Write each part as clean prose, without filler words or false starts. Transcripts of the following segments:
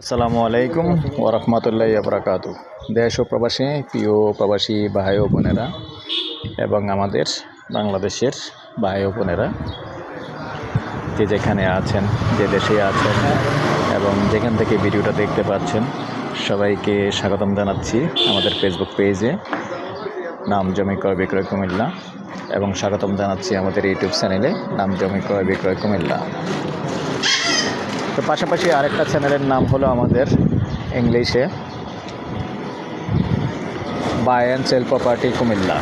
আসসালামু আলাইকুম ওরহমতুল্লাহি বারাকাতু। দেশ ও প্রবাসী প্রিয় প্রবাসী ভাই ও বোনেরা এবং আমাদের বাংলাদেশের ভাই ও বোনেরা যে যেখানে আছেন, যে দেশে আছেন এবং যেখান থেকে ভিডিওটা দেখতে পাচ্ছেন, সবাইকে স্বাগতম জানাচ্ছি আমাদের ফেসবুক পেজে নাম জমি ক্রয় বিক্রয় কুমিল্লা, এবং স্বাগতম জানাচ্ছি আমাদের ইউটিউব চ্যানেলে নাম জমি ক্রয় বিক্রয় কুমিল্লা। তো পাশাপাশি আরেকটা চ্যানেলের নাম হলো আমাদের ইংলিশে buy and sell property Comilla.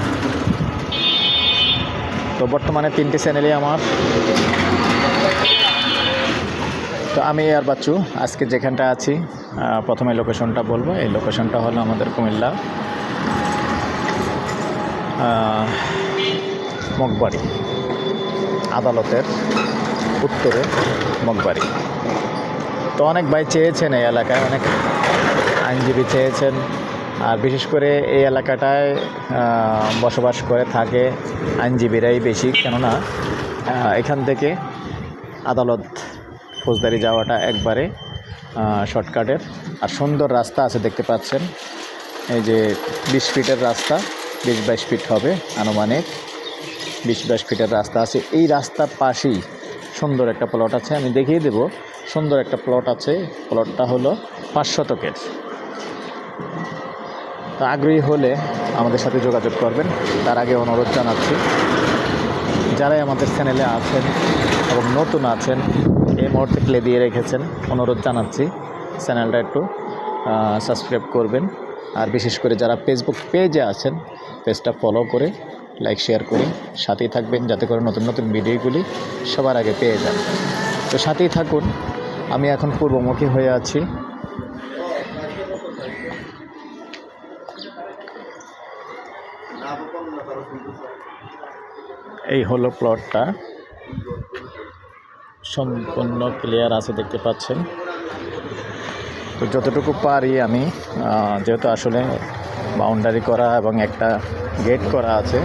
তো বর্তমানে 3টি চ্যানেলই আমার। তো আমি আর বাচ্চু আজকে যেখানটা আছি, প্রথমে লোকেশনটা বলবো। এই লোকেশনটা হলো আমাদের কুমিল্লা মগবাড়ি, আদালতের উত্তরে মগবাড়ি। তো অনেক ভাই চেয়েছেন, এই এলাকায় অনেক আইনজীবী চেয়েছেন, আর বিশেষ করে এই এলাকাটায় বসবাস করে থাকে আইনজীবীরাই বেশি, কেননা এখান থেকে আদালত ফৌজদারি যাওয়াটা একবারে শর্টকাটের। আর সুন্দর রাস্তা আছে, দেখতে পাচ্ছেন। এই যে 20 ফিটের রাস্তা, 20-22 ফিট হবে আনুমানিক, 20-22 ফিটের রাস্তা আছে। এই রাস্তার পাশেই সুন্দর একটা প্লট আছে, আমি দেখিয়ে দেব। সুন্দর একটা প্লট আছে, প্লটটা হলো 5 শতকের। তা আগ্রহী হলে আমাদের সাথে যোগাযোগ করবেন। তার আগে অনুরোধ জানাচ্ছি, যারাই আমাদের চ্যানেলে আছেন এবং নতুন আছেন, এই মুহূর্তে প্লে দিয়ে রেখেছেন, অনুরোধ জানাচ্ছি চ্যানেলটা একটু সাবস্ক্রাইব করবেন। আর বিশেষ করে যারা ফেসবুক পেজে আছেন, পেজটা ফলো করে লাইক শেয়ার করে সাথেই থাকবেন, যাতে করে নতুন নতুন ভিডিওগুলি সবার আগে পেয়ে যান। তো সাথেই থাকুন। আমি এখন পূর্বমুখী হয়ে আছি। এই হলো প্লটটা, সম্পূর্ণ ক্লিয়ার আছে, দেখতে পাচ্ছেন। তো যতটুকু পারি আমি, যেহেতু আসলে বাউন্ডারি করা এবং একটা গেট করা আছে,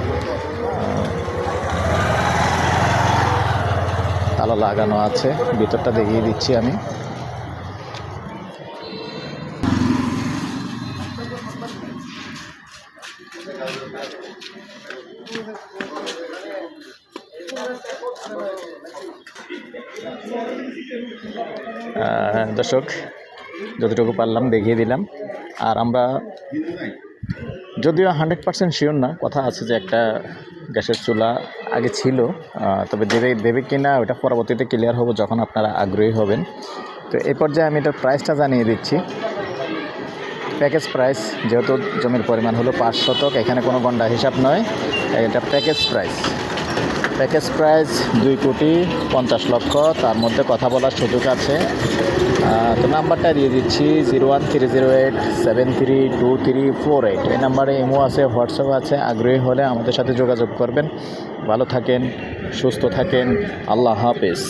তালা লাগানো আছে, ভিতরটা দেখিয়ে দিচ্ছি আমি। দর্শক, যতটুকু পারলাম দেখিয়ে দিলাম। আর আমরা যদিও 100% শিওর না, কথা আছে যে একটা গ্যাসের চুলা আগে ছিল, তবে দেবে কি না ওটা পরবর্তীতে ক্লিয়ার হবো যখন আপনারা আগ্রহী হবেন। তো এই পর্যায়ে আমি এটার প্রাইসটা জানিয়ে দিচ্ছি। প্যাকেজ প্রাইস, যেহেতু জমির পরিমাণ হলো 5 শতক, এখানে কোনো গন্ডা হিসাব নয়, এটা প্যাকেজ প্রাইস। Package price 2,50,00,000। তার মধ্যে কথা বলার সুযোগ আছে। তো নাম্বারটা দিয়ে দিচ্ছি 01308732348। এই নাম্বারে ইমো আছে, হোয়াটসঅ্যাপ আছে। আগ্রহী হলে আমাদের সাথে যোগাযোগ করবেন। ভালো থাকেন, সুস্থ থাকেন, আল্লাহ হাফেজ।